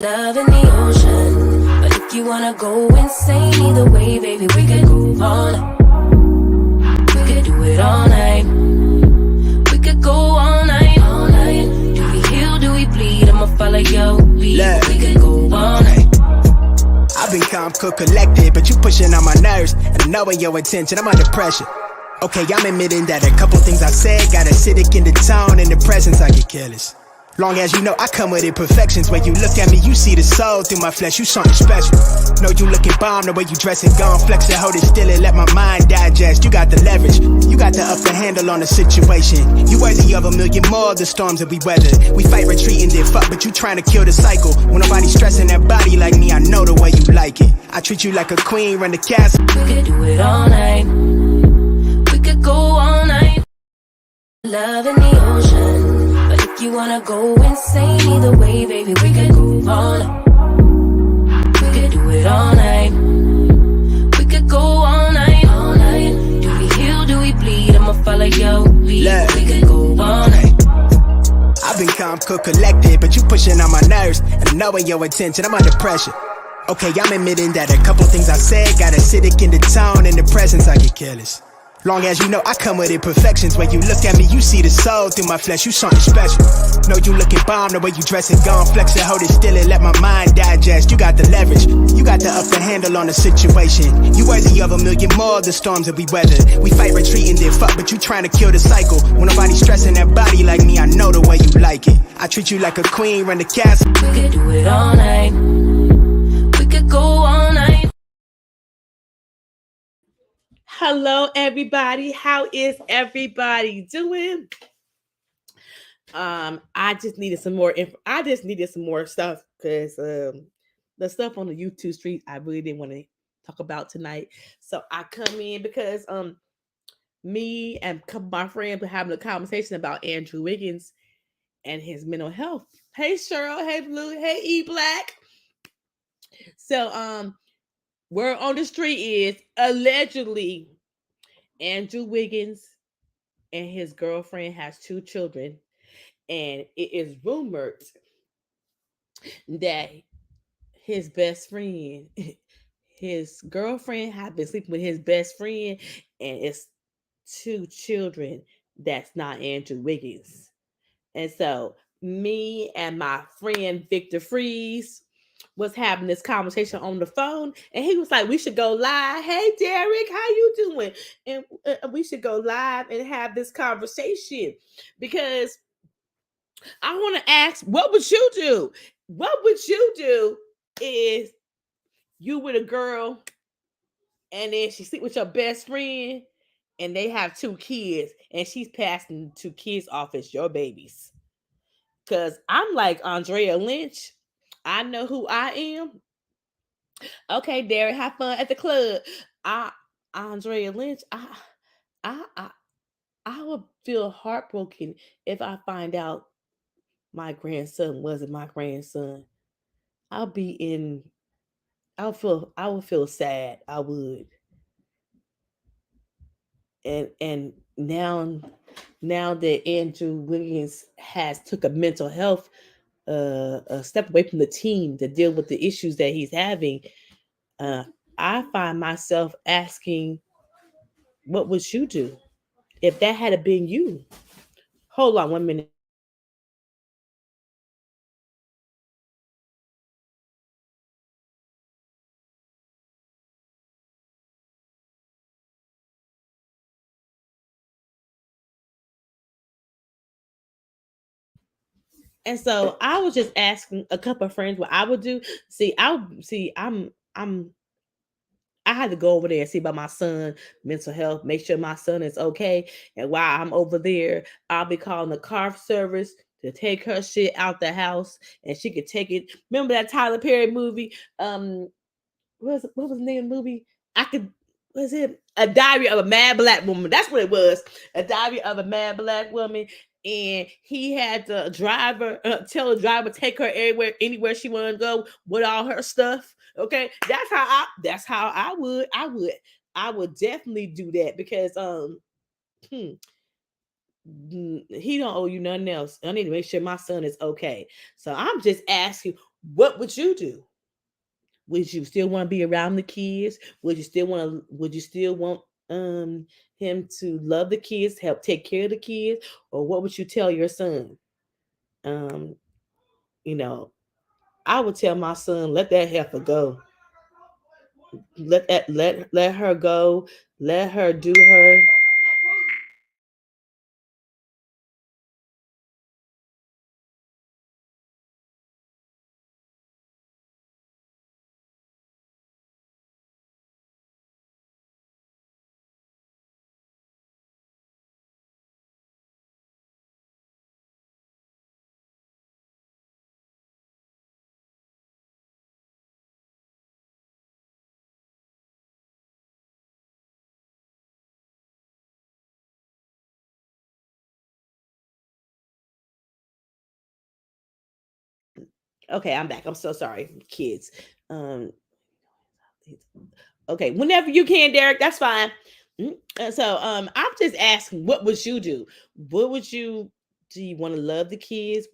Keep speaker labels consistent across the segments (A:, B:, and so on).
A: Love in the ocean, but if you wanna go insane, either way, baby, we could go all night. We could do it all night. We could go all night, all night. Do we heal, do we bleed? I'ma follow your lead. We could go all night.
B: I've been calm, cool, collected, but you pushing on my nerves, and I know when your intention, I'm under pressure. Okay, I'm admitting that a couple things I said got acidic in the tone, in the presence I get careless. Long as you know I come with imperfections. When you look at me, you see the soul through my flesh. You something special. Know you looking bomb, the way you dress it, gone flex it, hold it still and let my mind digest. You got the leverage, you got the upper handle on the situation. You worthy of a million more of the storms that we weather. We fight, retreating, then fuck, but you trying to kill the cycle. When nobody's stressing that body like me, I know the way you like it. I treat you like a queen, run the castle.
A: We could do it all night. We could go all night. Love in the ocean. But if you wanna go insane, either way, baby, we could go all night. We could do it all night. We could go all night, all night. Do we heal, do we bleed? I'ma follow your lead. We could go all night.
B: I've been calm, cool, collected, but you pushing on my nerves, and I know when your intention, I'm under pressure. Okay, I'm admitting that a couple things I said got acidic in the tone, in the presence I get careless. Long as you know I come with imperfections. When you look at me, you see the soul through my flesh. You something special. Know you looking bomb, the way you dress it, gone flex it, hold it still and let my mind digest. You got the leverage, you got the upper handle on the situation. You worthy of a million more of the storms that we weather. We fight, retreating, then fuck, but you trying to kill the cycle. When nobody's stressing that body like me, I know the way you like it. I treat you like a queen, run the castle.
A: We could do it all night. We could go all night.
C: Hello, everybody. How is everybody doing? I just needed some more stuff because the stuff on the YouTube street I really didn't want to talk about tonight. So I come in because me and a couple of my friends were having a conversation about Andrew Wiggins and his mental health. Hey Cheryl, hey Blue, hey E Black. So word on the street is allegedly Andrew Wiggins and his girlfriend has 2 children, and it is rumored that his best friend, his girlfriend, have been sleeping with his best friend, and it's 2 children that's not Andrew Wiggins. And so me and my friend Victor Freeze was having this conversation on the phone, and he was like, we should go live. Hey Derek, how you doing? And we should go live and have this conversation because I want to ask, what would you do? What would you do if you with a girl and then she sleep with your best friend and they have 2 kids and she's passing 2 kids off as your babies? Because I'm like Andrea Lynch. I know who I am. Okay, Derek, have fun at the club. Andrea Lynch, I would feel heartbroken if I find out my grandson wasn't my grandson. I would feel sad. I would. And now that Andrew Wiggins has took a mental health a step away from the team to deal with the issues that he's having, I find myself asking, what would you do if that had been you? Hold on 1 minute. And so I was just asking a couple of friends what I would do. I had to go over there and see about my son mental health, make sure my son is okay. And while I'm over there, I'll be calling the car service to take her shit out the house, and she could take it. Remember that Tyler Perry movie? What was the name of the movie? Was it A Diary of a Mad Black Woman? That's what it was. A Diary of a Mad Black Woman. And he had the driver tell the driver take her anywhere she wanted to go with all her stuff. Okay, that's how I would definitely do that because he don't owe you nothing else. I need to make sure my son is okay. So I'm just asking, What would you do? Would you still want to be around the kids? Would you still want um him to love the kids, help take care of the kids, or what would you tell your son? Um, you know, I would tell my son, let that heifer go. Let her go. Let her do her. Okay, I'm back. I'm so sorry, kids. Um, okay, whenever you can, Derek, that's fine. I'm just asking, what would you do? What would you do? You want to love the kids?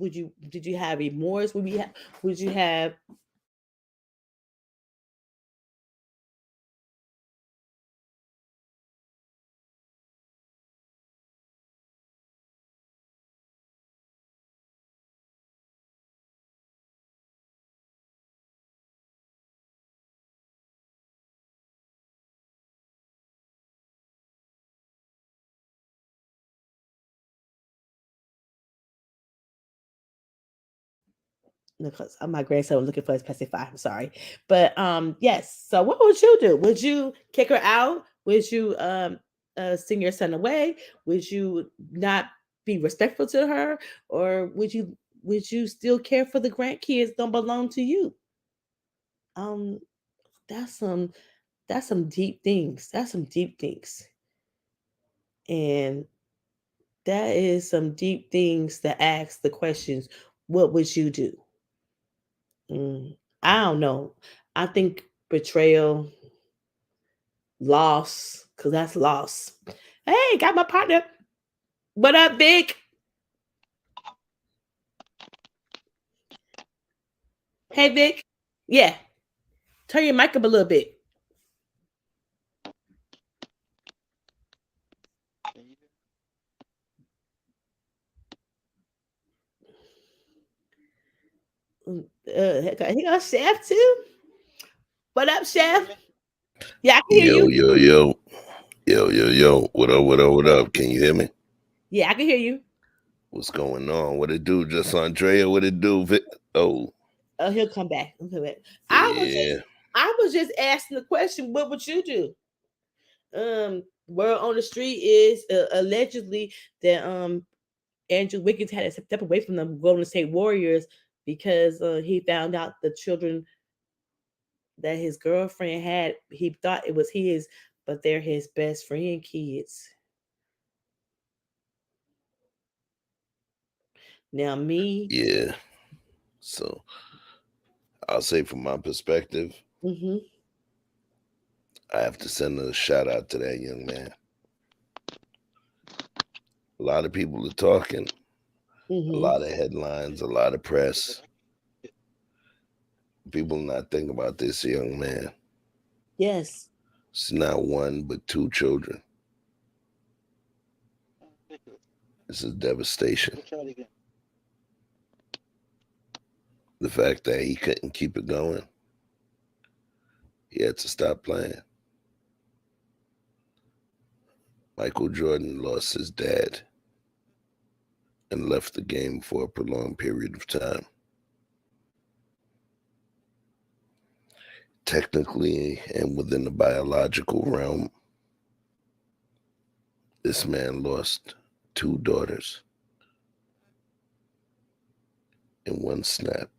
C: Did you have remorse? Would you have because my grandson was looking for his pacifier. I'm sorry, but yes. So what would you do? Would you kick her out? Would you send your son away? Would you not be respectful to her, or would you still care for the grandkids? Don't belong to you. Um, that's some deep things. That's some deep things, and that is some deep things to ask the questions. What would you do? I don't know. I think betrayal, loss, because that's loss. Hey, got my partner. What up, Vic? Hey, Vic. Yeah, turn your mic up a little bit. He got Chef too. What up, Chef? Yeah, I can hear
D: Yo,
C: you.
D: yo, yo. Yo, yo, yo. What up, what up, what up? Can you hear me?
C: Yeah, I can hear you.
D: What's going on? What it do? Just Andrea? What it do? Oh,
C: Oh, he'll come back. He'll come back. I was just,
D: yeah.
C: I was just asking the question. What would you do? Word on the street is allegedly that Andrew Wiggins had to step away from the Golden State Warriors because he found out the children that his girlfriend had. He thought it was his, but they're his best friend kids. Now me,
D: Yeah. So I'll say from my perspective,
C: mm-hmm,
D: I have to send a shout out to that young man. A lot of people are talking, a
C: mm-hmm,
D: lot of headlines, a lot of press. People not thinking about this young man.
C: yes,
D: It's not one but two children. This is devastation. The fact that he couldn't keep it going, he had to stop playing. Michael Jordan lost his dad and left the game for a prolonged period of time. Technically, and within the biological realm, this man lost two daughters in one snap.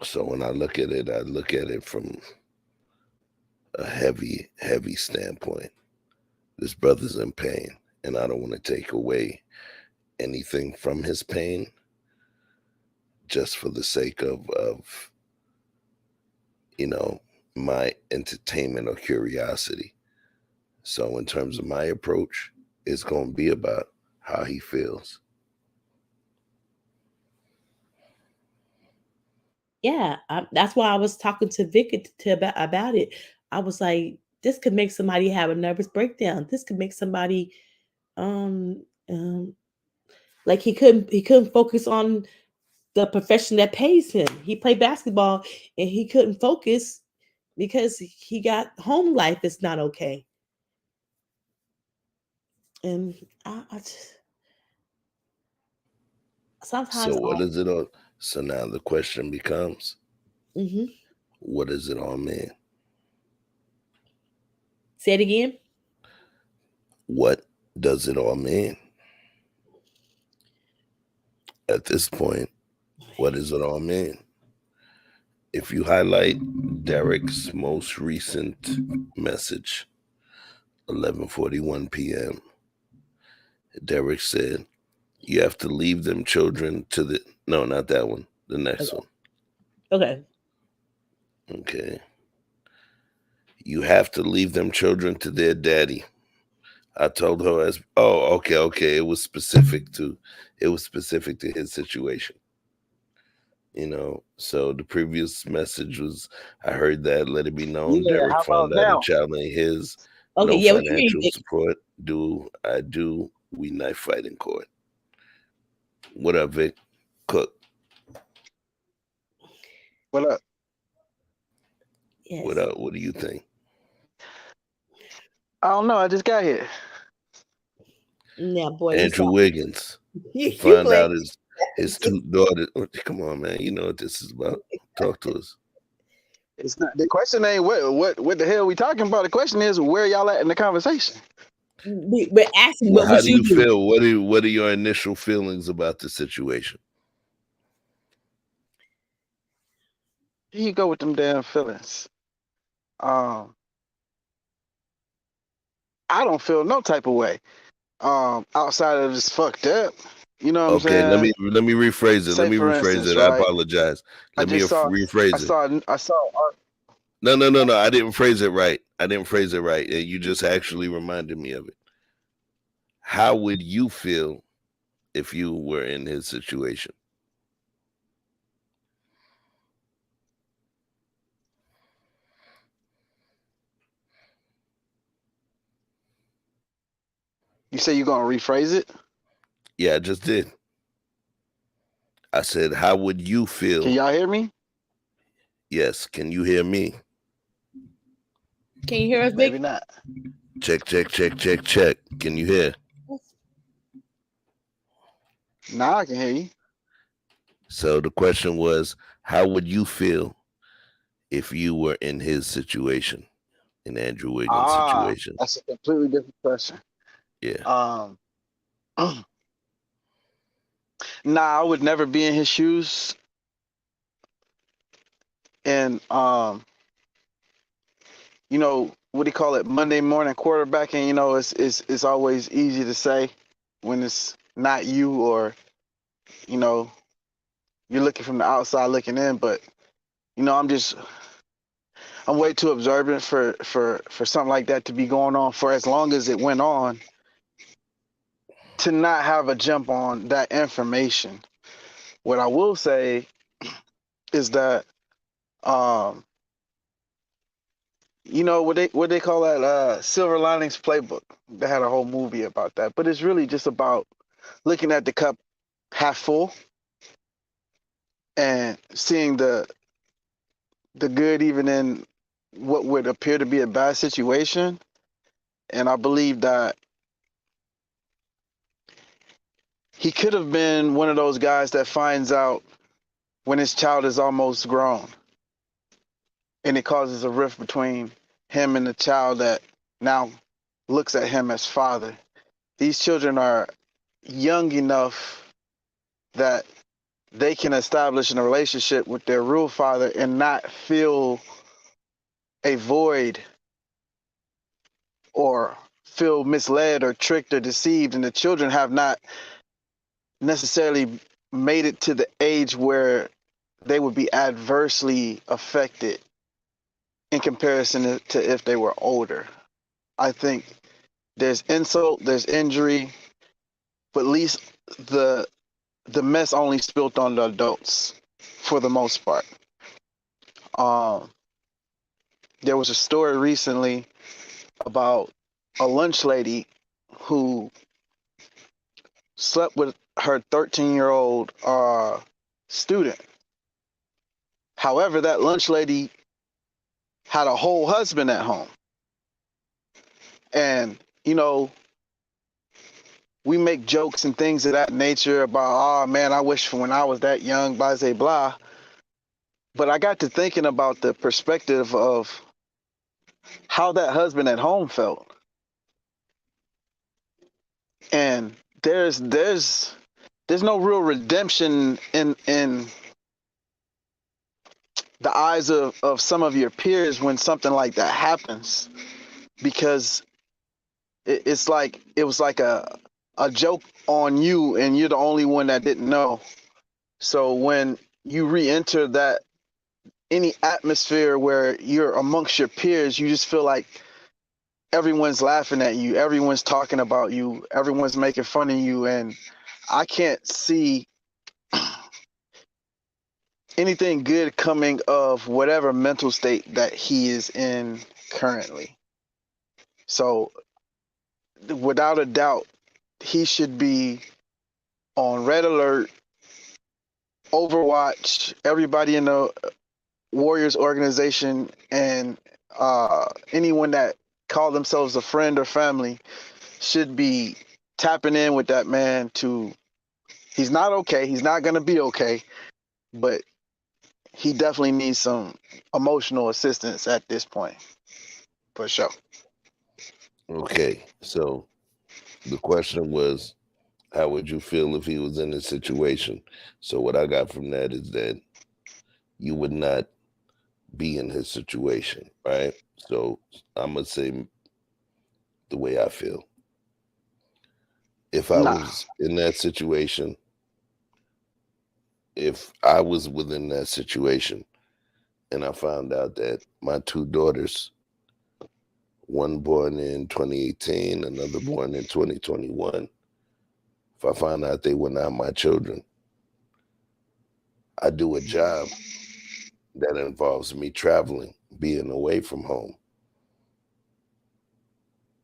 D: So when I look at it from a heavy, heavy standpoint. This brother's in pain, and I don't want to take away anything from his pain just for the sake of you know, my entertainment or curiosity. So in terms of my approach, it's gonna be about how he feels.
C: Yeah, that's why I was talking to Vic about it. I was like, this could make somebody have a nervous breakdown. This could make somebody, um, um, like he couldn't focus on the profession that pays him. He played basketball and he couldn't focus because he got home life is not okay. And I just
D: So
C: sometimes
D: what is it all? So now the question becomes,
C: mm-hmm.
D: what does it all mean?
C: Say it again.
D: What does it all mean? At this point, what does it all mean? If you highlight Derek's most recent message, 11:41 p.m., Derek said, "You have to leave them children to the no, not that one. The next
C: Okay.
D: one.
C: Okay.
D: Okay. You have to leave them children to their daddy." I told her as okay. It was specific to his situation. So the previous message was, I heard that, let it be known,
E: Yeah,
D: Derek
E: how
D: found
E: about
D: out a
E: now?
D: child ain't his,
C: Okay.
D: no
C: Yeah, we can hear you,
D: financial
C: Vic.
D: support. We knife fight in court. What up, Vic? Cook.
E: What up?
D: What
C: Yes.
D: up? What do you think?
E: I don't know. I just got here.
C: Now, boy, we saw
D: Andrew Wiggins
C: you
D: found
C: play.
D: out his two daughters. Come on, man. You know what this is about. Talk to us.
E: It's not the question. Ain't what the hell we talking about? The question is where y'all at in the conversation.
C: We're asking
D: Well,
C: what
D: how
C: would
D: do
C: you
D: you
C: do?
D: feel? What are your initial feelings about the situation?
E: Here you go with them damn feelings. Um, I don't feel no type of way. Outside of just fucked up. You know what I'm
D: Okay, let
E: saying?
D: me let me rephrase it. Let
E: Say
D: me
E: for
D: rephrase
E: instance,
D: it. I
E: right?
D: apologize.
E: I
D: Let me
E: just saw, I
D: rephrase it.
E: saw, I saw.
D: No, no, no, no. I didn't phrase it right. I didn't phrase it right. You just actually reminded me of it. How would you feel if you were in his situation?
E: You say you gonna rephrase it?
D: Yeah, I just did. I said, how would you
E: Can
D: feel?
E: y'all hear me?
D: Yes. Can you hear me?
C: Can you hear us, Vic?
E: Maybe not.
D: Check, check, check, check, check. Can you hear?
E: Now I can hear you.
D: So the question was, how would you feel if you were in his situation, in Andrew Wiggins'
E: Ah,
D: situation?
E: that's a completely different question.
D: Yeah.
E: Um, nah, I would never be in his shoes. And what do you call it? Monday morning quarterbacking. It's always easy to say when it's not you, or you know you're looking from the outside looking in. But I'm way too observant for something like that to be going on for as long as it went on, to not have a jump on that information. What I will say is that um, what they call that Silver Linings Playbook. They had a whole movie about that, but it's really just about looking at the cup half full and seeing the good even in what would appear to be a bad situation. And I believe that he could have been one of those guys that finds out when his child is almost grown, and it causes a rift between him and the child that now looks at him as father. These children are young enough that they can establish a relationship with their real father and not feel a void or feel misled or tricked or deceived. And the children have not necessarily made it to the age where they would be adversely affected in comparison to if they were older. I think there's insult, there's injury, but at least the the mess only spilt on the adults for the most part. Um, there was a story recently about a lunch lady who slept with her 13-year-old student. However, that lunch lady had a whole husband at home. And, we make jokes and things of that nature about, oh man, I wish when I was that young, blah, blah, blah. But I got to thinking about the perspective of how that husband at home felt. And there's no real redemption in the eyes of some of your peers when something like that happens, because it was like a joke on you and you're the only one that didn't know. So when you re-enter that any atmosphere where you're amongst your peers, you just feel like everyone's laughing at you, everyone's talking about you, everyone's making fun of you, and I can't see anything good coming of whatever mental state that he is in currently. So without a doubt, he should be on red alert, Overwatch, everybody in the Warriors organization, and anyone that call themselves a friend or family should be tapping in with that man to, he's not okay, he's not going to be okay, but he definitely needs some emotional assistance at this point, for sure.
D: Okay, so the question was, how would you feel if he was in this situation? So what I got from that is that you would not be in his situation, right? So I'm gonna say the way I feel. If I
E: Nah.
D: was in that situation, if I was within that situation and I found out that my two daughters, one born in 2018, another born in 2021, if I found out they were not my children, I do a job that involves me traveling, being away from home.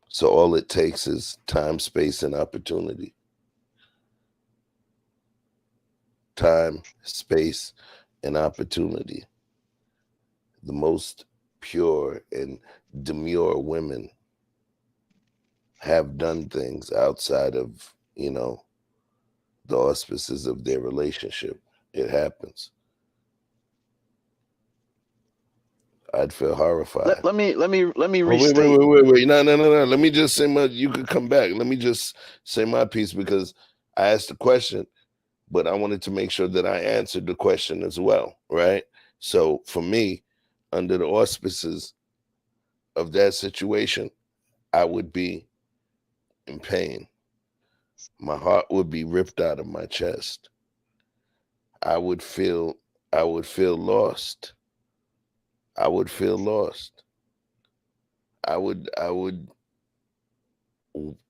D: So all it takes is time, space, and opportunity. Time, space, and opportunity. The most pure and demure women have done things outside of, the auspices of their relationship. It happens. I'd feel horrified.
E: Let me
D: Oh, wait,
E: restate.
D: wait. No. Let me just say you could come back. Let me just say my piece, because I asked the question, but I wanted to make sure that I answered the question as well, right? So for me, under the auspices of that situation, I would be in pain. My heart would be ripped out of my chest. I would feel lost. I would feel lost. I would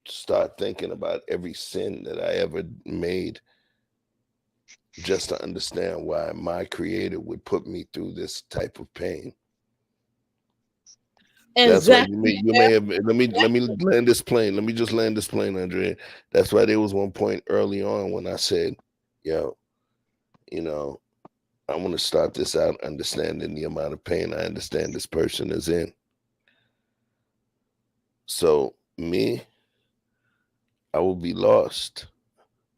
D: start thinking about every sin that I ever made, just to understand why my creator would put me through this type of pain. That's why you may have, let me land this plane. Let me just land this plane, Andrea. That's why there was one point early on when I said, yo, I want to start this out understanding the amount of pain I understand this person is in. So me, I will be lost.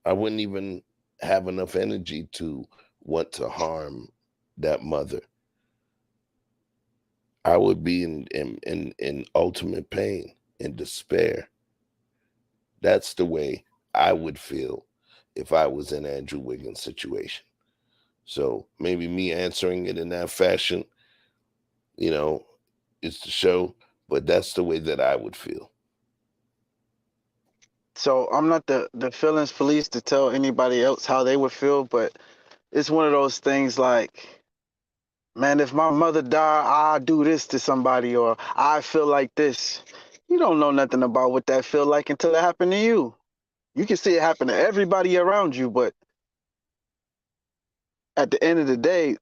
D: I wouldn't even have enough energy to want to harm that mother. I would be in ultimate pain and despair. That's the way I would feel if I was in Andrew Wiggins' situation. So maybe me answering it in that fashion, is the show, but that's the way that I would feel.
E: So I'm not the feelings police to tell anybody else how they would feel, but it's one of those things like, man, if my mother died, I'll do this to somebody, or I feel like this. You don't know nothing about what that feel like until it happened to you. You can see it happen to everybody around you, but at the end of the day,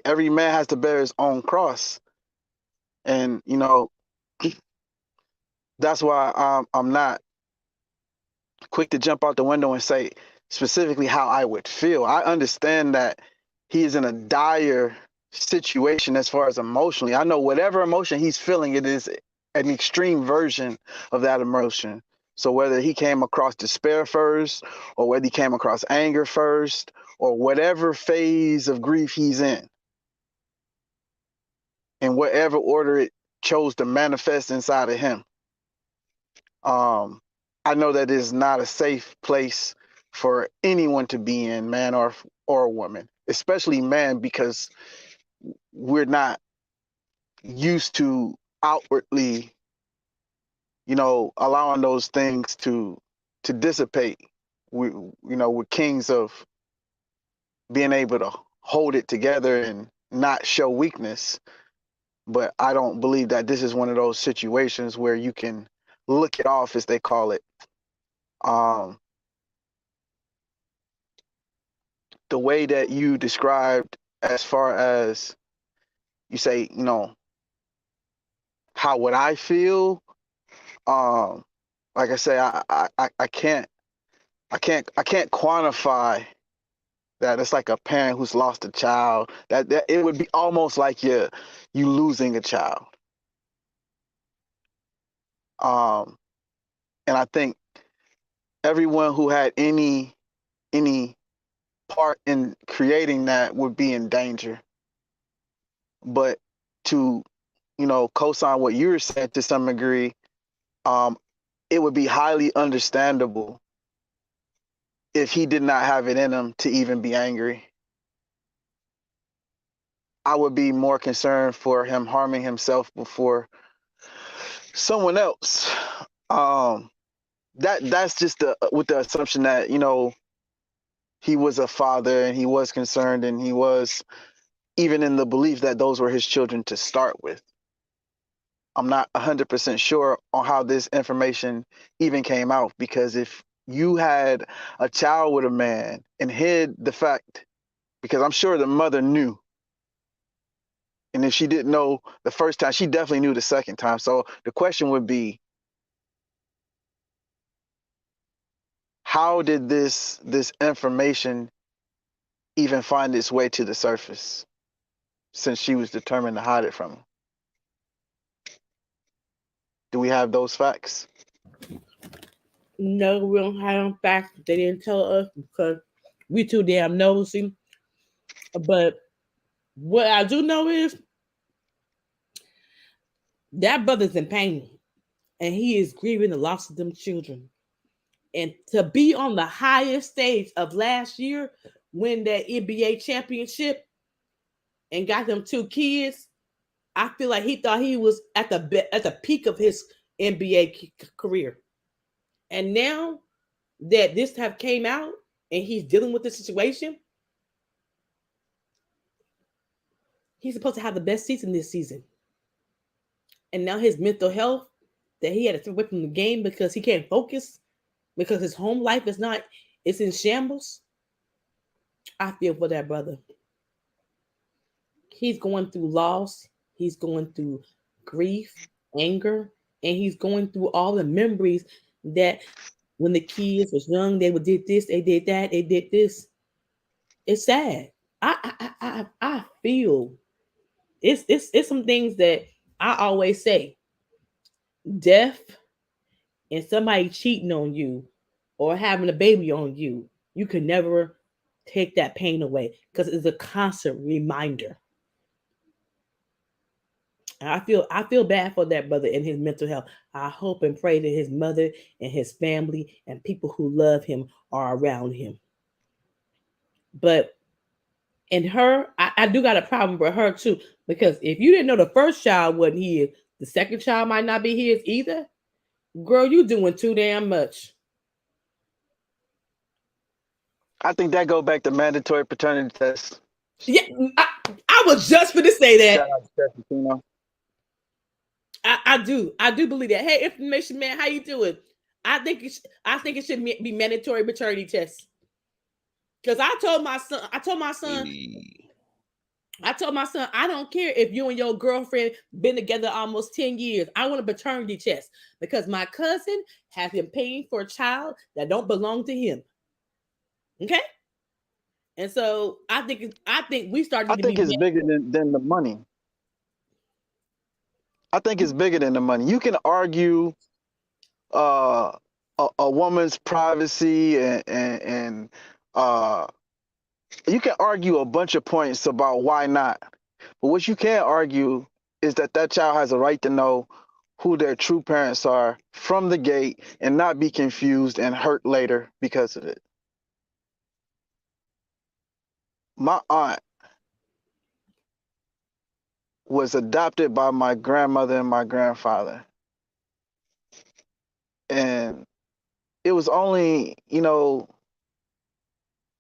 E: every man has to bear his own cross, and that's why I'm not quick to jump out the window and say specifically how I would feel. I understand that he is in a dire situation as far as emotionally. I know whatever emotion he's feeling, it is an extreme version of that emotion. So whether he came across despair first, or whether he came across anger first, or whatever phase of grief he's in whatever order it chose to manifest inside of him. I know that is not a safe place for anyone to be in, man or woman, especially man, because we're not used to outwardly, allowing those things to dissipate. We're kings of being able to hold it together and not show weakness. But I don't believe that this is one of those situations where you can look it off, as they call it. The way that you described, as far as you say, how would I feel? Like I say, I can't quantify that. It's like a parent who's lost a child. That it would be almost like you losing a child. And I think everyone who had any part in creating that would be in danger. But to co-sign what you were saying to some degree, it would be highly understandable if he did not have it in him to even be angry. I would be more concerned for him harming himself before someone else. That's just with the assumption that he was a father and he was concerned and he was even in the belief that those were his children to start with. I'm not 100% sure on how this information even came out, because if you had a child with a man and hid the fact, because I'm sure the mother knew, and if she didn't know the first time, she definitely knew the second time. So the question would be, how did this information even find its way to the surface, since she was determined to hide it from him? Do we have those facts?
C: No, we don't have them facts. They didn't tell us because we too damn nosy. But what I do know is that brother's in pain and he is grieving the loss of them children. And to be on the highest stage of last year, win that NBA championship and got them two kids, I feel like he thought he was at the peak of his NBA career. And now that this have came out and he's dealing with the situation, he's supposed to have the best season this season. And now his mental health, that he had to throw away from the game because he can't focus, because his home life it's in shambles. I feel for that brother. He's going through loss, he's going through grief, anger, and he's going through all the memories that when the kids was young, they did this, they did that, they did this. It's sad. I feel it's some things that I always say. Death and somebody cheating on you or having a baby on you, you can never take that pain away because it's a constant reminder. And I feel bad for that brother and his mental health. I hope and pray that his mother and his family and people who love him are around him. But in her, I do got a problem with her too, because if you didn't know the first child wasn't his, the second child might not be his either. Girl, you doing too damn much.
E: I think that go back to mandatory paternity tests.
C: Yeah, I was just going to say that.
E: Shout out to Testino.
C: I do believe that. Hey, information man, how you doing? I think it should be mandatory paternity tests. Because I told my son, I told my son, I don't care if you and your girlfriend been together almost 10 years. I want a paternity test because my cousin has been paying for a child that don't belong to him. Okay? And so I think we
E: I
C: started to
E: think
C: be
E: it's bigger than the money. I think it's bigger than the money. You can argue uh, a woman's privacy and uh, you can argue a bunch of points about why not. But what you can't argue is that that child has a right to know who their true parents are from the gate and not be confused and hurt later because of it. My aunt was adopted by my grandmother and my grandfather. And it was only,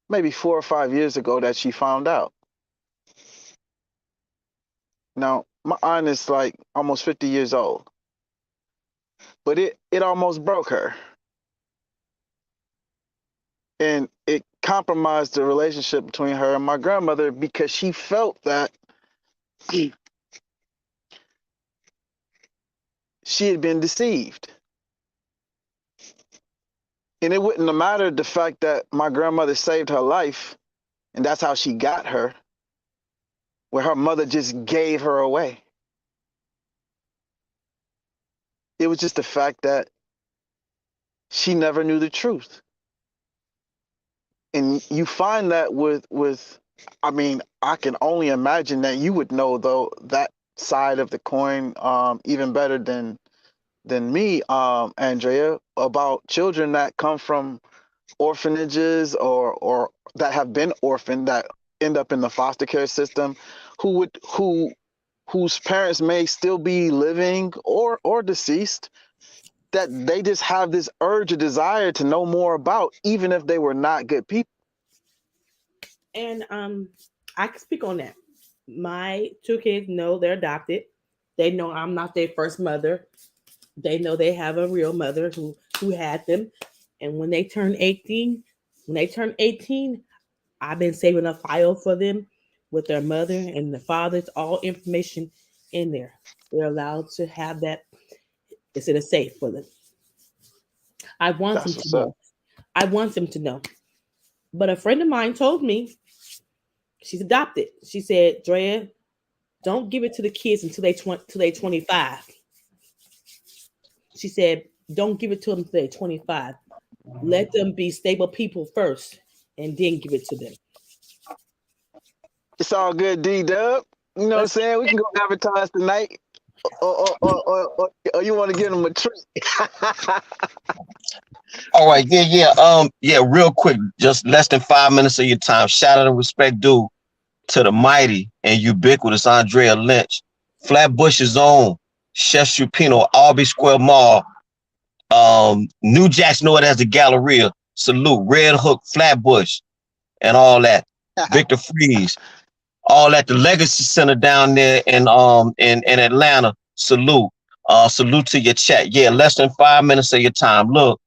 E: maybe 4 or 5 years ago that she found out. Now, my aunt is like almost 50 years old, but it almost broke her. And it compromised the relationship between her and my grandmother because she felt that she had been deceived. And it wouldn't have mattered the fact that my grandmother saved her life, and that's how she got her, where her mother just gave her away. It was just the fact that she never knew the truth. And you find that I mean, I can only imagine that you would know though that side of the coin even better than me, Andrea, about children that come from orphanages or that have been orphaned that end up in the foster care system, whose parents may still be living or deceased, that they just have this urge or desire to know more about, even if they were not good people.
C: And I can speak on that. My two kids know they're adopted. They know I'm not their first mother. They know they have a real mother who had them. And when they turn 18, I've been saving a file for them with their mother and the father's all information in there. They're allowed to have that. It's in a safe for them. I want them
E: That's
C: to
E: what's up.
C: know. I want them to know. But a friend of mine told me she's adopted. She said, Drea, don't give it to the kids until they 25. She said, don't give it to them until they're 25. Let them be stable people first and then give it to them.
E: It's all good, D-Dub. You know what I'm
C: Let's
E: saying? We can go advertise tonight. Or you want to give them a treat.
F: All right, yeah, real quick, just less than 5 minutes of your time. Shout out and respect due to the mighty and ubiquitous Andrea Lynch, Flatbush's own Chef Chupino, Albee Square Mall, New Jacks know it as the Galleria. Salute, Red Hook, Flatbush, and all that. Victor Freeze, all at the Legacy Center down there in Atlanta. Salute. Salute to your chat. Yeah, less than 5 minutes of your time. Look,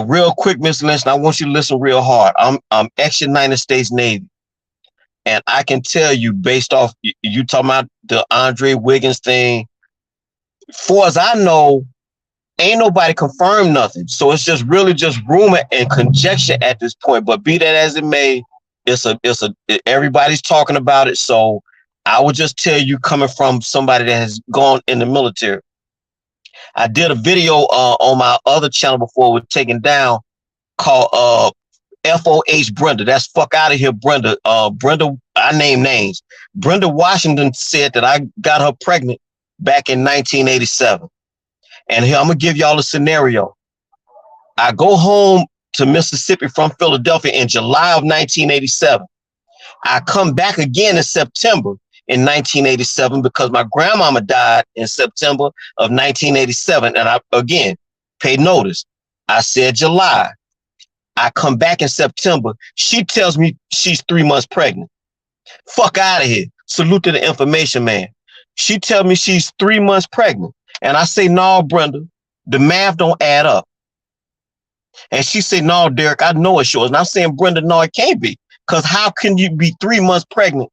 F: real quick, Miss Lynch, I want you to listen real hard. I'm ex-United States Navy. And I can tell you, based off you talking about the Andrew Wiggins thing, far as I know, ain't nobody confirmed nothing. So it's just really just rumor and conjecture at this point. But be that as it may, everybody's talking about it. So I would just tell you, coming from somebody that has gone in the military. I did a video on my other channel before it was taken down called FOH Brenda. That's fuck out of here, Brenda. Brenda, I name names. Brenda Washington said that I got her pregnant back in 1987. And here I'm gonna give y'all a scenario. I go home to Mississippi from Philadelphia in July of 1987. I come back again in September in 1987 because my grandmama died in September of 1987. And I, again, paid notice. I said July. I come back in September. She tells me she's 3 months pregnant. Fuck out of here. Salute to the information man. She tells me she's 3 months pregnant. And I say, no, Brenda, the math don't add up. And she said, no, Derek, I know it's yours. And I'm saying, Brenda, no, it can't be. Because how can you be 3 months pregnant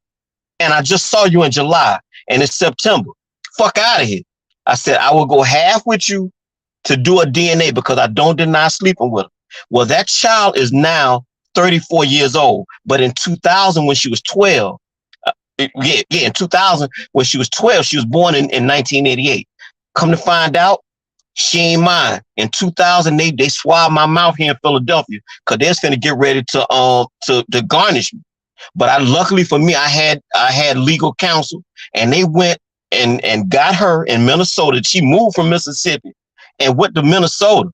F: and I just saw you in July and it's September. Fuck out of here. I said, I will go half with you to do a DNA because I don't deny sleeping with her. Well, that child is now 34 years old. But in 2000, when she was 12, in 2000, when she was 12, she was born in 1988. Come to find out, she ain't mine. In 2000, they swabbed my mouth here in Philadelphia because they're finna get ready to garnish me. But luckily for me, I had legal counsel, and they went and got her in Minnesota. She moved from Mississippi and went to Minnesota.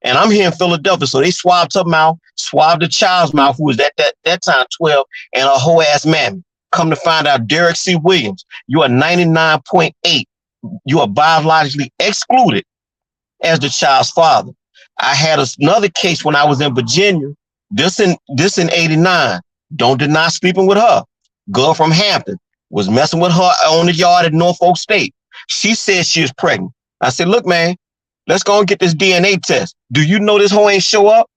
F: And I'm here in Philadelphia, so they swabbed her mouth, swabbed the child's mouth, who was at that time 12, and a whole ass mammy. Come to find out, Derek C. Williams, you are 99.8. You are biologically excluded as the child's father. I had another case when I was in Virginia. This in 89. Don't deny sleeping with her. Girl from Hampton was messing with her on the yard at Norfolk State. She said she was pregnant. I said, look, man, let's go and get this DNA test. Do you know this hoe ain't show up?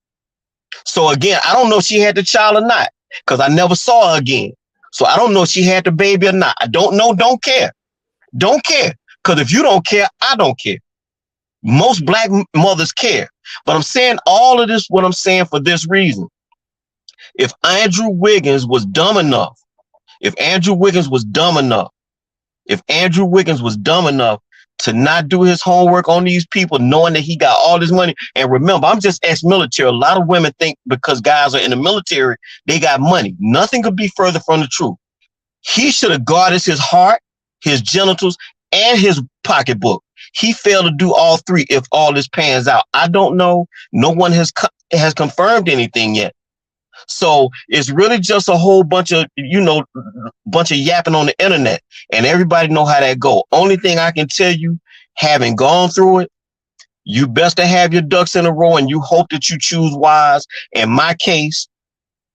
F: So again, I don't know if she had the child or not because I never saw her again. So I don't know if she had the baby or not. I don't know. Don't care. Don't care. Because if you don't care, I don't care. Most black mothers care. But I'm saying all of this, what I'm saying for this reason. If Andrew Wiggins was dumb enough, if Andrew Wiggins was dumb enough to not do his homework on these people, knowing that he got all this money. And remember, I'm just ex-military. A lot of women think because guys are in the military, they got money. Nothing could be further from the truth. He should have guarded his heart, his genitals, and his pocketbook. He failed to do all three if all this pans out. I don't know. No one has confirmed anything yet. So it's really just a whole bunch of yapping on the internet, and everybody know how that go. Only thing I can tell you, having gone through it, you best to have your ducks in a row and you hope that you choose wise. In my case,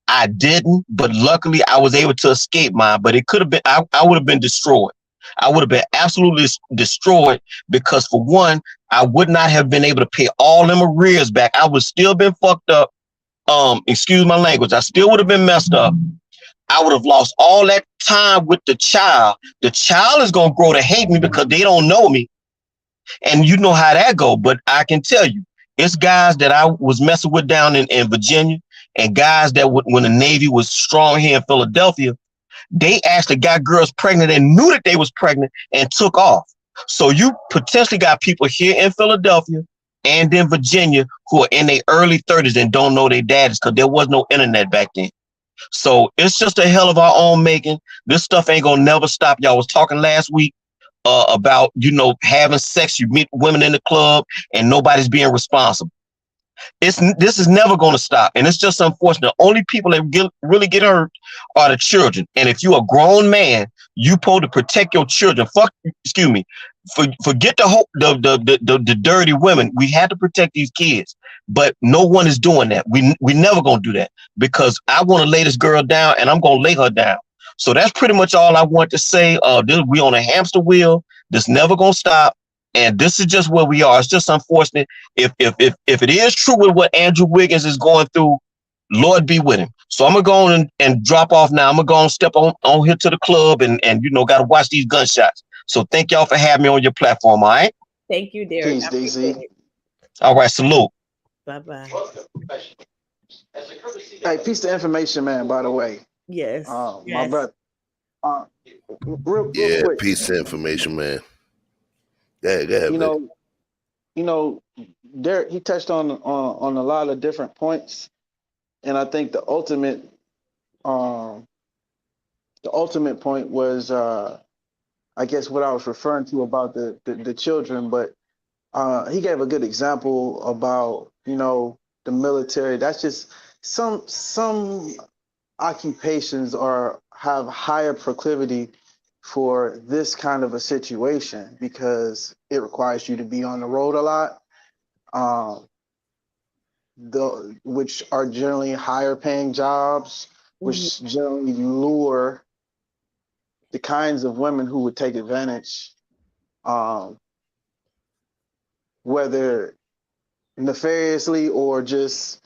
F: I didn't, but luckily I was able to escape mine, but it could have been, I would have been destroyed. I would have been absolutely destroyed because for one, I would not have been able to pay all them arrears back. I would still been fucked up. Excuse my language. I still would have been messed up. I would have lost all that time with the child. The child is going to grow to hate me because they don't know me. And you know how that go. But I can tell you, it's guys that I was messing with down in Virginia and guys that when the Navy was strong here in Philadelphia, they actually got girls pregnant and knew that they was pregnant and took off. So you potentially got people here in Philadelphia and in Virginia who are in their early 30s and don't know their daddies because there was no internet back then. So it's just a hell of our own making. This stuff ain't gonna never stop. Y'all was talking last week about, having sex. You meet women in the club and nobody's being responsible. This is never going to stop. And it's just unfortunate. The only people that really get hurt are the children. And if you're a grown man, you supposed to protect your children. Forget the dirty women. We had to protect these kids, but no one is doing that. We never going to do that because I want to lay this girl down and I'm going to lay her down. So that's pretty much all I want to say. We on a hamster wheel. This never going to stop. And this is just where we are. It's just unfortunate. If it is true with what Andrew Wiggins is going through, Lord be with him. So I'm gonna go on and drop off now. I'm gonna go and step on here to the club and gotta watch these gunshots. So thank y'all for having me on your platform. All right.
C: Thank you, Derek.
E: Peace, DC.
F: All right. Salute.
C: Bye-bye.
E: Hey, piece of information, man, by the way.
C: Yes.
E: My brother. Real
D: Yeah,
E: quick.
D: piece of information, man. Go ahead,
E: Derek, he touched on a lot of different points, and I think the ultimate point was I guess what I was referring to about the children, but he gave a good example about the military. That's just some occupations have higher proclivity for this kind of a situation because it requires you to be on the road a lot, which are generally higher paying jobs, which generally lure the kinds of women who would take advantage, whether nefariously or just,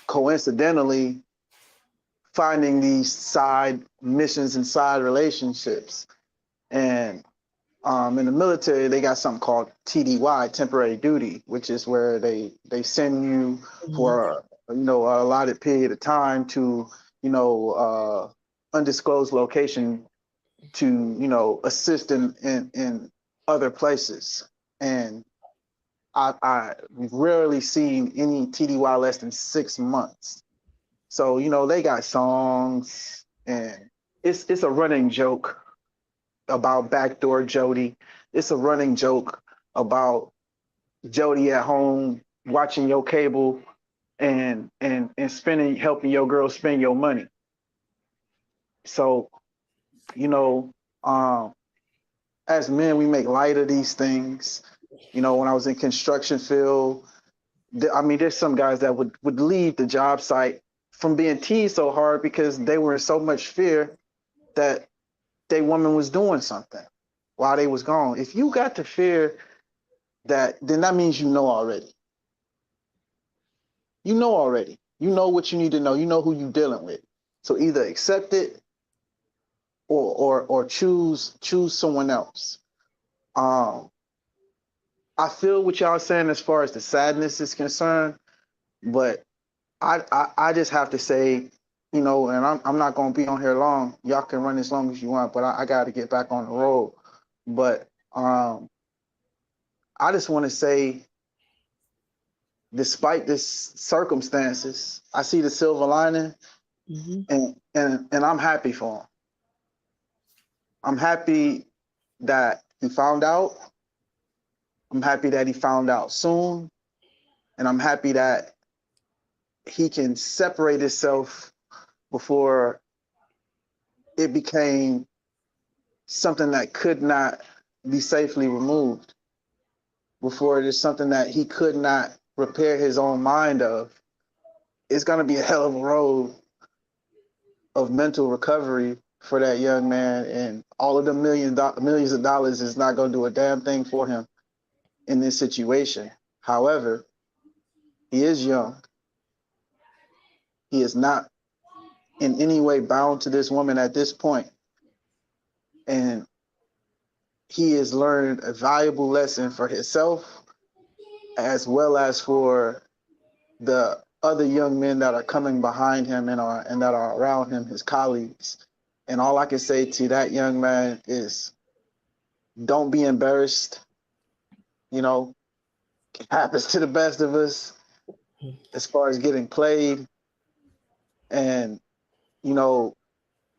E: coincidentally, finding these side missions and side relationships. And in the military, they got something called TDY, temporary duty, which is where they send you for a allotted period of time to undisclosed location to assist in other places. And I rarely seen any TDY less than 6 months. So they got songs, and it's a running joke about backdoor Jody. It's a running joke about Jody at home watching your cable and helping your girl spend your money. So, as men, we make light of these things. When I was in construction field, there's some guys that would leave the job site from being teased so hard because they were in so much fear that their woman was doing something while they was gone. If you got to fear that, then that means you know already. You know already. You know what you need to know. You know who you're dealing with. So either accept it or choose someone else. I feel what y'all saying as far as the sadness is concerned, but I just have to say, and I'm not gonna be on here long. Y'all can run as long as you want, but I got to get back on the road. But I just want to say, despite this circumstances, I see the silver lining, and I'm happy for him. I'm happy that he found out. I'm happy that he found out soon, and I'm happy that he can separate himself before it became something that could not be safely removed, before it is something that he could not repair his own mind of. It's going to be a hell of a road of mental recovery for that young man, and all of the millions of dollars is not going to do a damn thing for him in this situation. However, he is young. He is not in any way bound to this woman at this point. And he has learned a valuable lesson for himself as well as for the other young men that are coming behind him and that are around him, his colleagues. And all I can say to that young man is, don't be embarrassed. It happens to the best of us as far as getting played. And,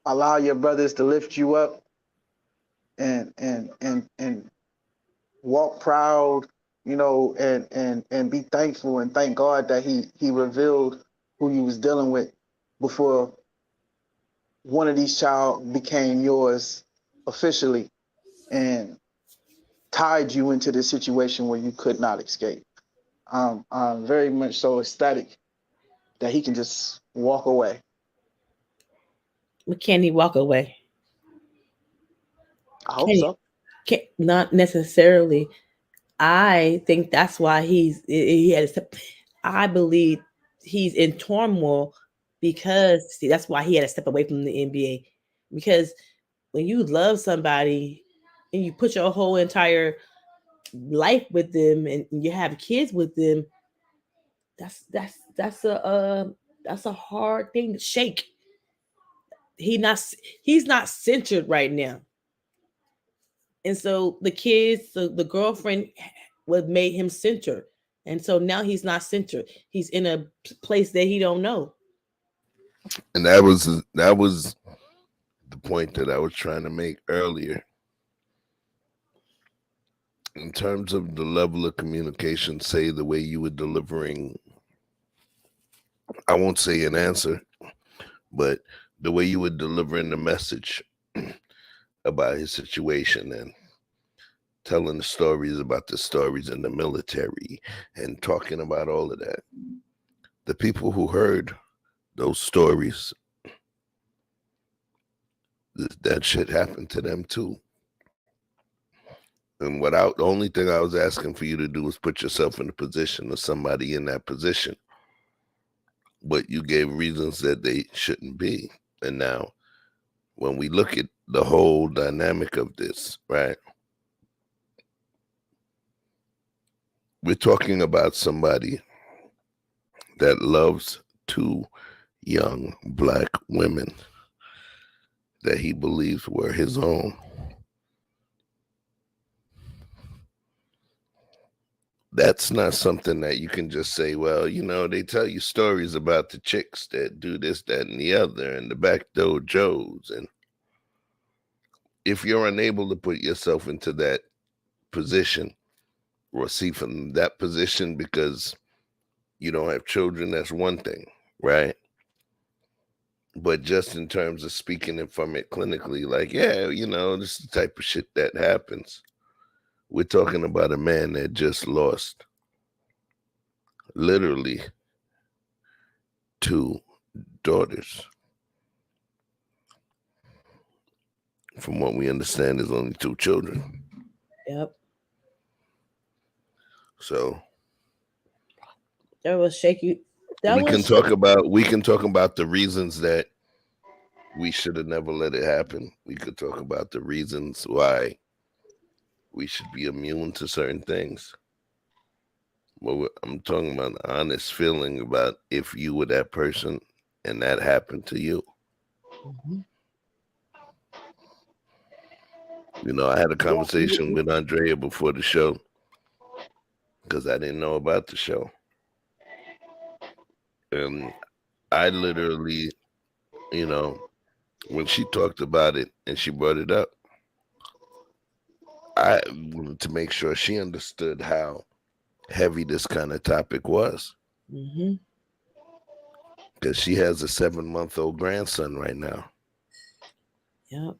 E: allow your brothers to lift you up and walk proud, and be thankful and thank God that he revealed who you was dealing with before one of these child became yours officially and tied you into this situation where you could not escape. I'm very much so ecstatic that he can just walk away.
C: But can he walk away?
E: I hope so.
C: Not necessarily. I think that's why he had to step. I believe he's in turmoil because that's why he had to step away from the NBA. Because when you love somebody and you put your whole entire life with them and you have kids with them, that's a hard thing to shake. He's not centered right now. And so the girlfriend what made him center. And so now he's not centered. He's in a place that he don't know.
D: And that was the point that I was trying to make earlier. In terms of the level of communication, say the way you were delivering, I won't say an answer, but the way you were delivering the message about his situation and telling the stories about the stories in the military and talking about all of that. The people who heard those stories, that shit happened to them too. And the only thing I was asking for you to do was put yourself in the position of somebody in that position. but you gave reasons that they shouldn't be. And now, when we look at the whole dynamic of this, right? We're talking about somebody that loves two young black women that he believes were his own. That's not something that you can just say, well, they tell you stories about the chicks that do this, that, and the other, and the backdoor Joes. And if you're unable to put yourself into that position or see from that position because you don't have children, that's one thing, right? But just in terms of speaking it from it clinically, like, yeah, this is the type of shit that happens. We're talking about a man that just lost literally 2 daughters. From what we understand, there's only 2 children.
C: Yep.
D: So
C: That was shaky.
D: we can talk about the reasons that we should have never let it happen. We could talk about the reasons why we should be immune to certain things. Well, I'm talking about an honest feeling about if you were that person and that happened to you.
C: Mm-hmm.
D: I had a conversation with Andrea before the show because I didn't know about the show. And I literally, when she talked about it and she brought it up, I wanted to make sure she understood how heavy this kind of topic was.
C: Mm-hmm.
D: Because she has a 7-month-old grandson right now.
C: Yep.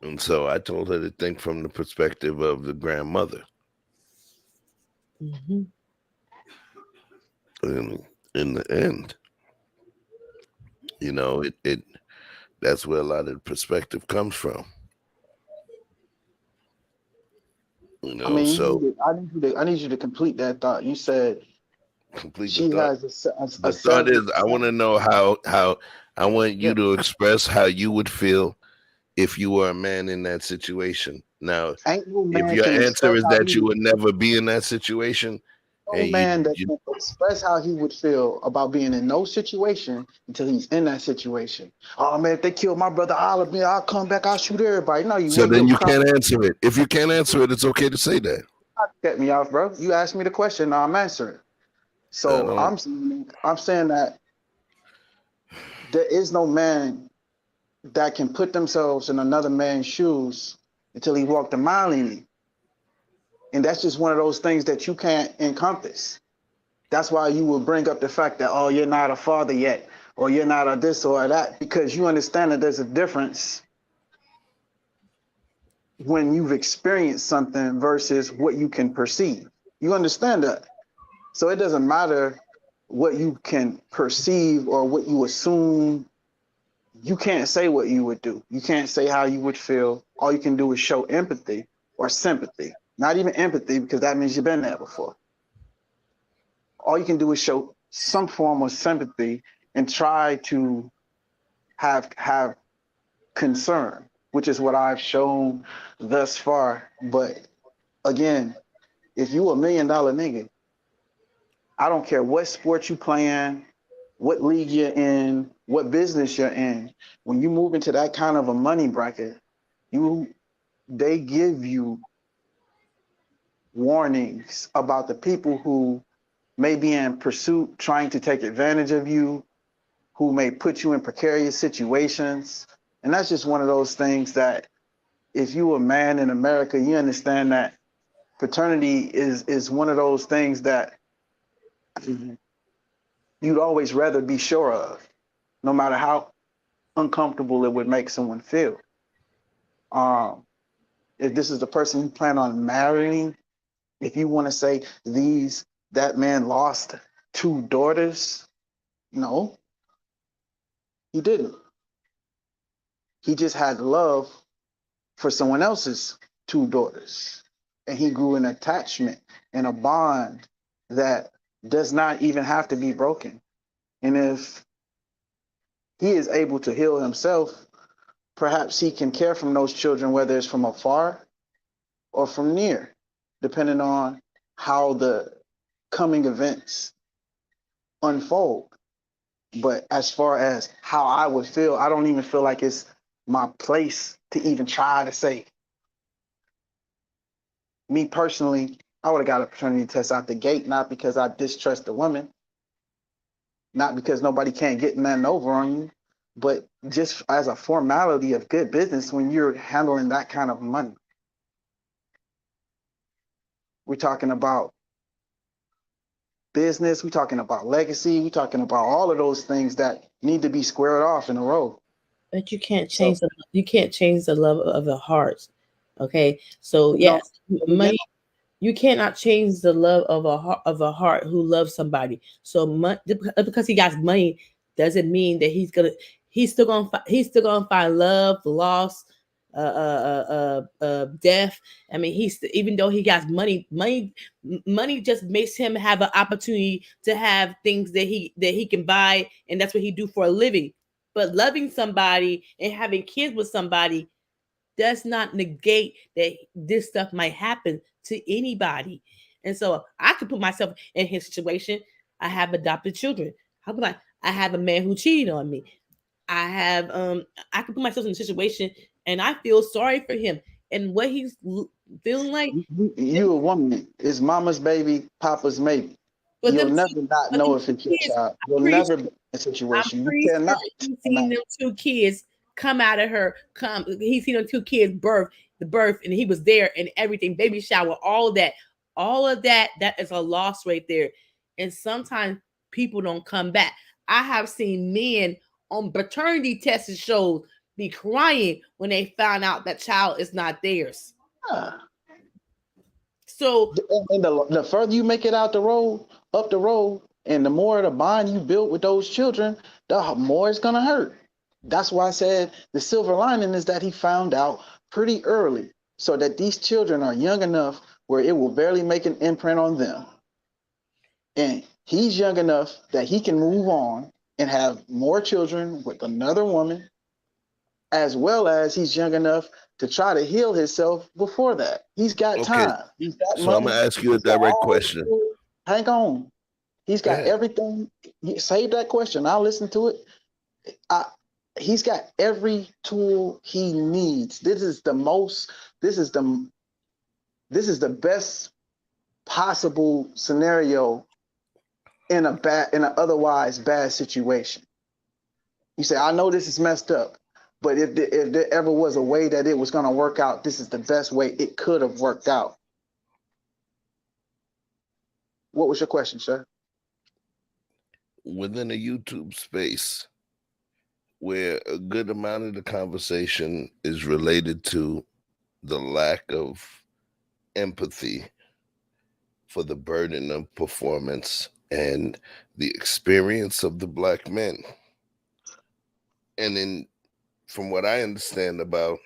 D: And so I told her to think from the perspective of the grandmother.
C: Mm-hmm.
D: And in the end, it that's where a lot of the perspective comes from.
E: I mean,
D: so
E: I need you to complete that thought. You said
D: complete
E: she
D: the thought.
E: has
D: The thought is, I want to know how I want you to express how you would feel if you were a man in that situation. Now,
E: ain't no
D: if
E: man
D: your
E: can
D: answer
E: express
D: is
E: how
D: that
E: he
D: you
E: would
D: would never be in that situation,
E: no
D: and
E: man that
D: you
E: can express how he would feel about being in no situation until he's in that situation. Oh man, if they kill my brother, I'll come back, I'll shoot everybody. No, you
D: so
E: won't.
D: then
E: You'll
D: you
E: cry.
D: can't answer it. If you can't answer it, it's okay to say that.
E: Cut me off, bro. You asked me the question, now I'm answering. So I'm saying that there is no man that can put themselves in another man's shoes until he walked a mile in it. And that's just one of those things that you can't encompass. That's why you will bring up the fact that, oh, you're not a father yet, or you're not a this or that, because you understand that there's a difference when you've experienced something versus what you can perceive. You understand that? So it doesn't matter what you can perceive or what you assume. You can't say what you would do. You can't say how you would feel. All you can do is show empathy or sympathy. Not even empathy, because that means you've been there before. All you can do is show some form of sympathy and try to have concern, which is what I've shown thus far. But again, if you $1 million nigga, I don't care what sport you playing, what league you're in, what business you're in. When you move into that kind of a money bracket, they give you warnings about the people who may be in pursuit, trying to take advantage of you, who may put you in precarious situations. And that's just one of those things that if you a man in America, you understand that paternity is one of those things that you'd always rather be sure of, no matter how uncomfortable it would make someone feel. If this is the person you plan on marrying, if you want to say that man lost 2 daughters, no, he didn't. He just had love for someone else's 2 daughters. And he grew an attachment and a bond that does not even have to be broken. And if he is able to heal himself, perhaps he can care for those children, whether it's from afar or from near, depending on how the coming events unfold. But as far as how I would feel, I don't even feel like it's my place to even try to say. Me personally, I would have got a paternity test out the gate, not because I distrust the woman, not because nobody can't get nothing over on you, but just as a formality of good business when you're handling that kind of money. We're talking about business, we're talking about legacy, we're talking about all of those things that need to be squared off in a row.
C: But you can't
E: So,
C: change the love of the heart. Okay, so
E: no,
C: yes, money. You cannot change the love of a heart who loves somebody. So because he got money doesn't mean that he's still gonna find love, loss, death. I mean, even though he got money just makes him have an opportunity to have things that he can buy, and that's what he do for a living. But loving somebody and having kids with somebody does not negate that this stuff might happen to anybody. And so I could put myself in his situation. I have adopted children. I'll be like, I have a man who cheated on me. I could put myself in a situation and I feel sorry for him and what he's feeling like.
E: you a woman. It's mama's baby, papa's maybe.
C: But
E: You'll
C: them
E: never not
C: but them
E: know if it's your
C: kids,
E: child. You'll
C: I'm pretty
E: never be in a
C: I'm
E: situation. You
C: pretty sure
E: cannot.
C: he's seen them two kids come out of her. He's seen them two kids the birth, and he was there and everything, baby shower, all of that. That is a loss right there. And sometimes people don't come back. I have seen men on paternity test shows be crying when they found out that child is not theirs.
E: Ah.
C: So
E: And the further you make it out the road, up the road, and the more the bond you build with those children, the more it's gonna hurt. That's why I said the silver lining is that he found out pretty early, so that these children are young enough where it will barely make an imprint on them. And he's young enough that he can move on and have more children with another woman, as well as he's young enough to try to heal himself before that. He's got
D: Okay,
E: time. He's got
D: so I'm
E: money.
D: gonna ask you a
E: He's got
D: direct
E: all the
D: question.
E: tools. Hang on. He's got
D: Yeah.
E: everything. Save that question. I'll listen to it. He's got every tool he needs. This is the best possible scenario in an otherwise bad situation. You say, I know this is messed up, but if there ever was a way that it was going to work out, this is the best way it could have worked out. What was your question, sir?
D: Within a YouTube space where a good amount of the conversation is related to the lack of empathy for the burden of performance and the experience of the black men. And from what I understand about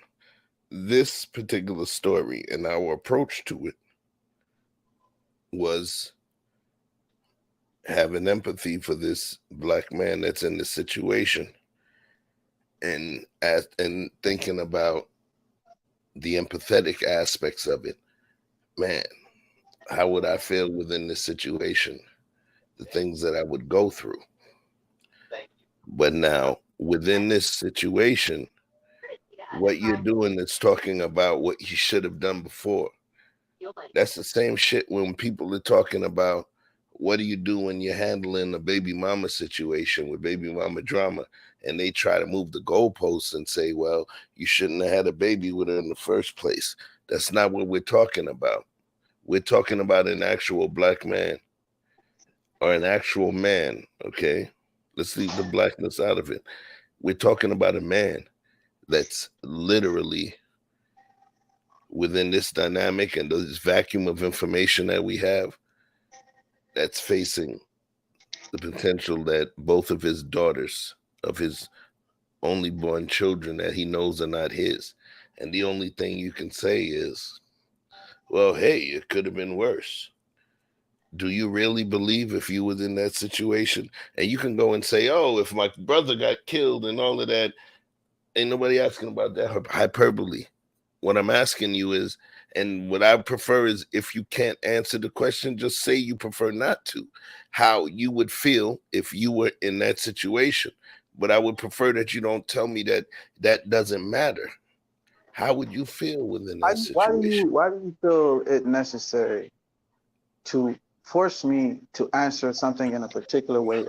D: this particular story and our approach to it was having empathy for this black man that's in this situation and thinking about the empathetic aspects of it. Man, how would I feel within this situation? The things that I would go through. But now, within this situation, what you're doing is talking about what you should have done before. That's the same shit when people are talking about what do you do when you're handling a baby mama situation with baby mama drama, and they try to move the goalposts and say, well, you shouldn't have had a baby with her in the first place. That's not what we're talking about. We're talking about an actual black man or an actual man, okay? Let's leave the blackness out of it. We're talking about a man that's literally within this dynamic and this vacuum of information that we have, that's facing the potential that both of his daughters, of his only born children that he knows are not his. And the only thing you can say is, well, hey, it could have been worse. Do you really believe if you was in that situation? And you can go and say, oh, if my brother got killed and all of that, ain't nobody asking about that hyperbole. What I'm asking you is, and what I prefer is, if you can't answer the question, just say you prefer not to. How you would feel if you were in that situation. But I would prefer that you don't tell me that that doesn't matter. How would you feel within that situation?
E: Why do you feel it necessary to force me to answer something in a particular way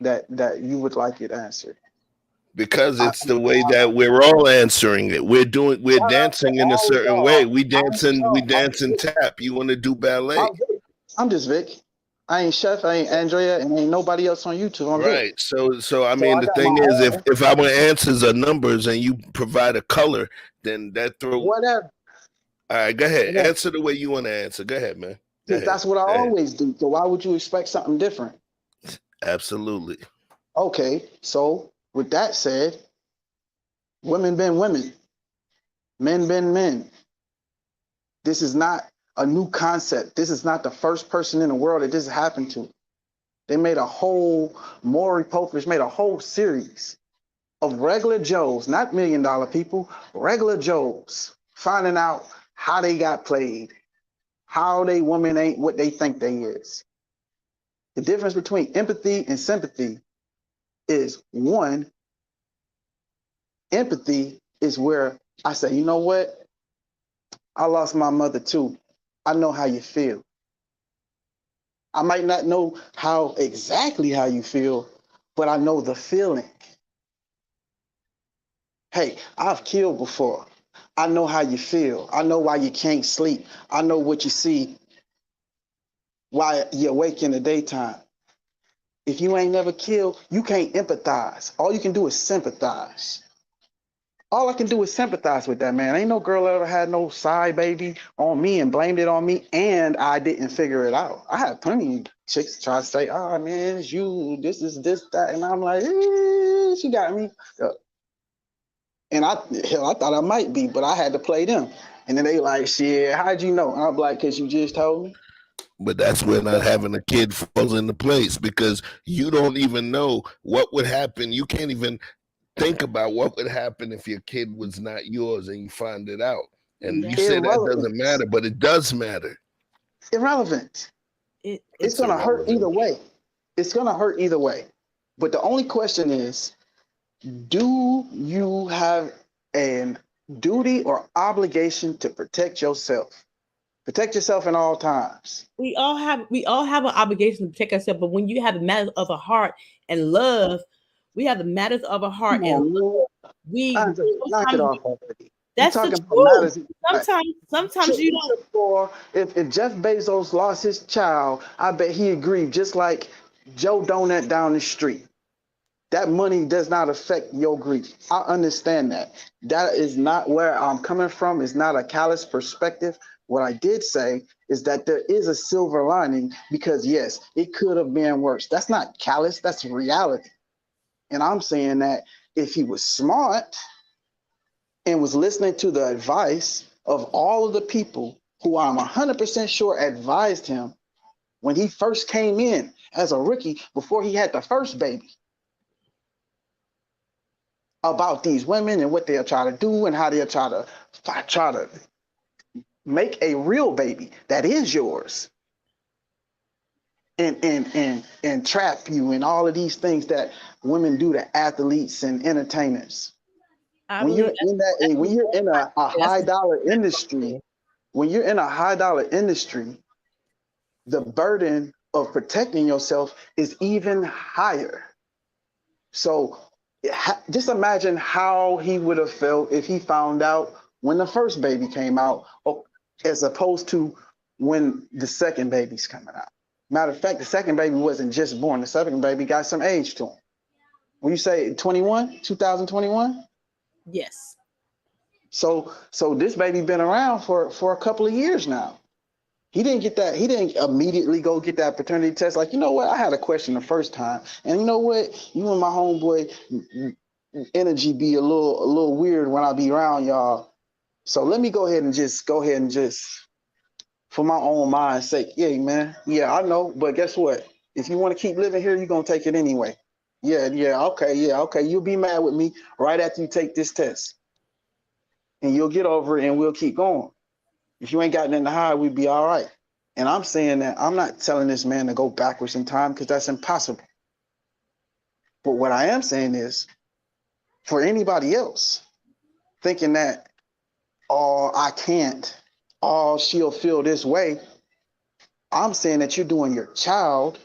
E: that you would like it answered?
D: Because
E: I,
D: it's the way that we're all answering it. We're dancing in a
E: all
D: certain way.
E: y'all,
D: We
E: I'm
D: dance and we
E: no,
D: dance and tap. You want to do ballet.
E: I'm Vic. I'm just Vic. I ain't Chef, I ain't Andrea, and ain't nobody else on YouTube. I'm Vic.
D: Right. So I
E: So
D: mean
E: I
D: the
E: got my
D: thing is,
E: own
D: if our answers are numbers and you provide a color, then that throw.
E: whatever.
D: All right, go ahead.
E: Whatever.
D: Answer the way you want to answer. Go ahead, man. Go
E: Because
D: ahead.
E: that's what I
D: Go ahead.
E: always do. So why would you expect something different?
D: Absolutely.
E: Okay, so with that said, women been women, men been men. This is not a new concept. This is not the first person in the world that this happened to. They made a whole, Maury Povich made a whole series of regular Joes, not $1 million people, regular Joes, finding out how they got played, how they women ain't what they think they is. The difference between empathy and sympathy is one, empathy is where I say, you know what? I lost my mother too. I know how you feel. I might not know exactly how you feel, but I know the feeling. Hey, I've killed before. I know how you feel. I know why you can't sleep. I know what you see while you're awake in the daytime. If you ain't never killed, you can't empathize. All you can do is sympathize. All I can do is sympathize with that man. Ain't no girl ever had no side baby on me and blamed it on me, and I didn't figure it out. I had plenty of chicks try to say, "Oh man, it's you. This is this that," and I'm like, "She got me." And I thought I might be, but I had to play them. And then they like, "Shit, how'd you know?" And I'm like, "Cause you just told me."
D: But that's where not having a kid falls into place, because you don't even know what would happen. You can't even think about what would happen if your kid was not yours and you find it out. And you say that
E: Irrelevant.
D: doesn't matter, but it does matter.
E: Irrelevant. It's
D: It's
E: gonna hurt
D: irrelevant.
E: either way. It's gonna hurt either way. But the only question is, do you have a duty or obligation to protect yourself? Protect yourself in all times.
C: We all have an obligation to protect ourselves, but when you have the matters of a heart and love, we have the matters of a heart
E: Come
C: and
E: on, man.
C: we
E: Andre, knock it
C: sometimes
E: off already. You
C: that's the
E: talking about
C: truth.
E: matters.
C: Sometimes you don't.
E: If Jeff Bezos lost his child, I bet he'd grieve just like Joe Donut down the street. That money does not affect your grief. I understand that. That is not where I'm coming from. It's not a callous perspective. What I did say is that there is a silver lining because, yes, it could have been worse. That's not callous, that's reality. And I'm saying that if he was smart and was listening to the advice of all of the people who I'm 100% sure advised him when he first came in as a rookie before he had the first baby, about these women and what they'll try to do and how they'll try to make a real baby that is yours and trap you and all of these things that women do to athletes and entertainers.
C: I
E: When
C: believe
E: you're in that, when you're in a
C: that's
E: high dollar industry,
C: the
E: when you're in a high dollar industry, the burden of protecting yourself is even higher. So just imagine how he would have felt if he found out when the first baby came out, as opposed to when the second baby's coming out. Matter of fact, the second baby wasn't just born. The second baby got some age to him. When you say 21, 2021?
C: yes.
E: So this baby been around for a couple of years now. He didn't get that. He didn't immediately go get that paternity test. Like, you know what? I had a question the first time, and you know what? You and my homeboy energy be a little weird when I be around y'all. So let me go ahead and just for my own mind's sake. Yeah, man. Yeah, I know. But guess what? If you want to keep living here, you're going to take it anyway. Yeah, okay. You'll be mad with me right after you take this test. And you'll get over it and we'll keep going. If you ain't gotten in the high, we'd be all right. And I'm saying that I'm not telling this man to go backwards in time because that's impossible. But what I am saying is, for anybody else thinking that, oh, I can't, oh, she'll feel this way, I'm saying that you're doing your child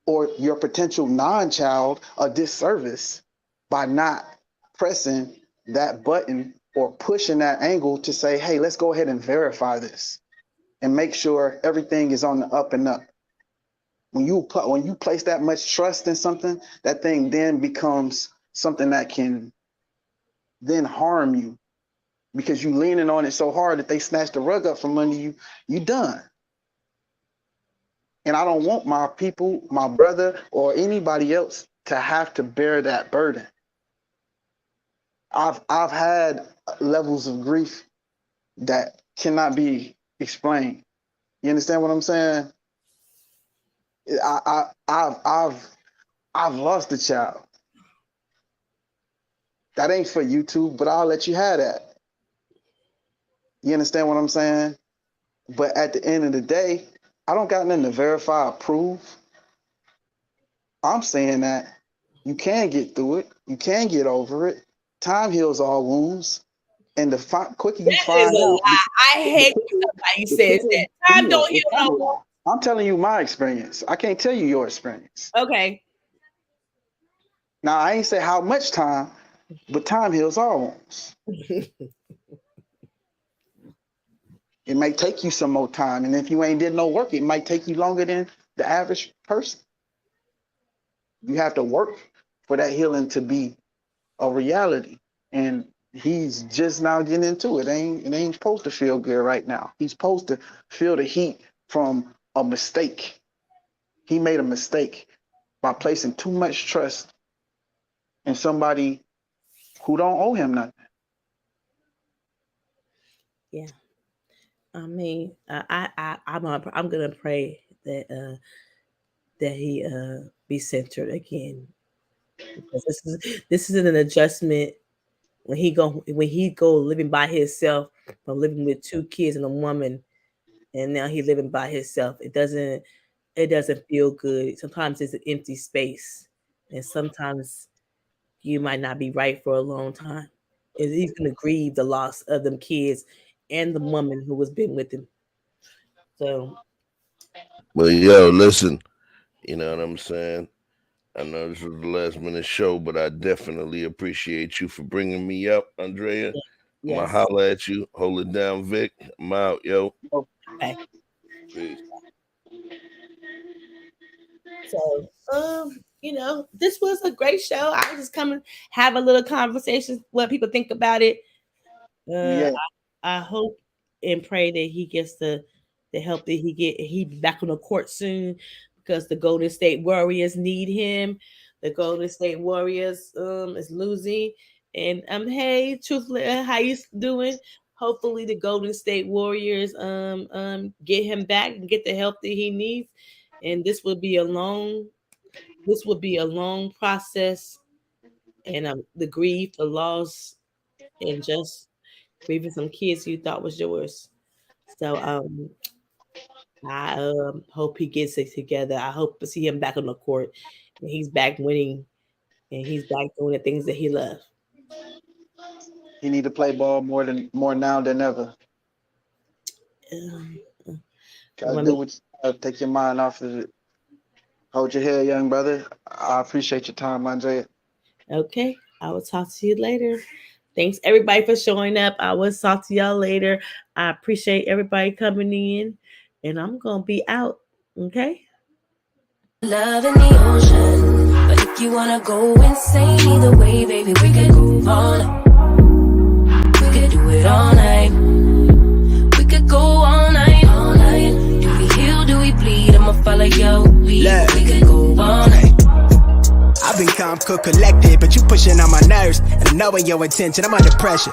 E: or your potential non-child a disservice by not pressing that button or pushing that angle to say, hey, let's go ahead and verify this and make sure everything is on the up and up. When you place that much trust in something, that thing then becomes something that can then harm you because you leaning on it so hard that they snatch the rug up from under you, you done. And I don't want my people, my brother, or anybody else to have to bear that burden. I've had levels of grief that cannot be explained. You understand what I'm saying? I've lost a child. That ain't for YouTube, but I'll let you have that. You understand what I'm saying? But at the end of the day, I don't got nothing to verify or prove. I'm saying that you can get through it. You can get over it. Time heals all wounds. And the quicker you find out.
C: I hate somebody says that. Time don't heal no wounds.
E: I'm telling you my experience. I can't tell you your experience.
C: Okay.
E: Now, I ain't say how much time, but time heals all wounds. It might take you some more time. And if you ain't did no work, it might take you longer than the average person. You have to work for that healing to be a reality. And he's just now getting into it. It ain't supposed to feel good right now. He's supposed to feel the heat from a mistake. He made a mistake by placing too much trust in somebody who don't owe him nothing.
C: Yeah. I mean, I'm gonna pray that he be centered again, because this is an adjustment when he go living by himself, from living with 2 kids and a woman, and now he living by himself. It doesn't feel good. Sometimes it's an empty space, and sometimes you might not be right for a long time. And he's gonna grieve the loss of them kids and the woman who was been with him. So,
D: well, yo, listen, you know what I'm saying? I know this was the last minute show, but I definitely appreciate you for bringing me up, Andrea.
C: yes.
D: I'm gonna holler at you. Hold it down, Vic. I'm out, yo.
C: Okay.
D: Peace.
C: So, this was a great show. I just come and have a little conversation, what people think about it. I hope and pray that he gets the help that he be back on the court soon, because the Golden State Warriors need him. The Golden State Warriors is losing. And hey, truthfully, how you doing? Hopefully the Golden State Warriors get him back and get the help that he needs. And this would be a long process. And the grief, the loss, and just grieving some kids you thought was yours. So I hope he gets it together. I hope to see him back on the court, and he's back winning, and he's back doing the things that he loved.
E: He need to play ball more now than ever. Gotta do what you gotta, take your mind off of it. Hold your head, young brother. I appreciate your time, Andrea.
C: Okay, I will talk to you later. Thanks everybody for showing up. I will talk to y'all later. I appreciate everybody coming in, and I'm gonna be out. Okay.
A: Love in the ocean, but if you wanna go insane, either way, baby, we could move on. We could do it all night. We could go all night, all night. Do we heal? Do we bleed? I'ma follow your lead. We could go all night.
B: I've been calm, cool, collected, but you pushing on my nerves, and I know your intention. I'm under pressure.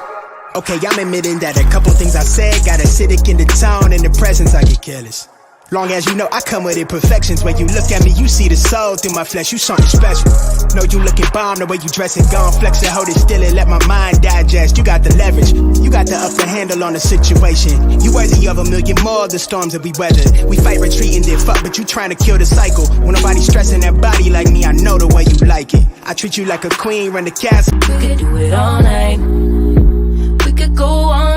B: Okay, I'm admitting that a couple things I said got acidic in the tone, in the presence I get careless. Long as you know I come with imperfections. When you look at me, you see the soul through my flesh. You something special. Know you looking bomb, the way you dress it, gone flex it, hold it still and let my mind digest. You got the leverage, you got the upper handle on the situation. You worthy of a million more of the storms that we weather. We fight retreating, then fuck, but you trying to kill the cycle. When nobody's stressing that body like me, I know the way you like it. I treat you like a queen, run the castle.
A: We could do it all night. We could go on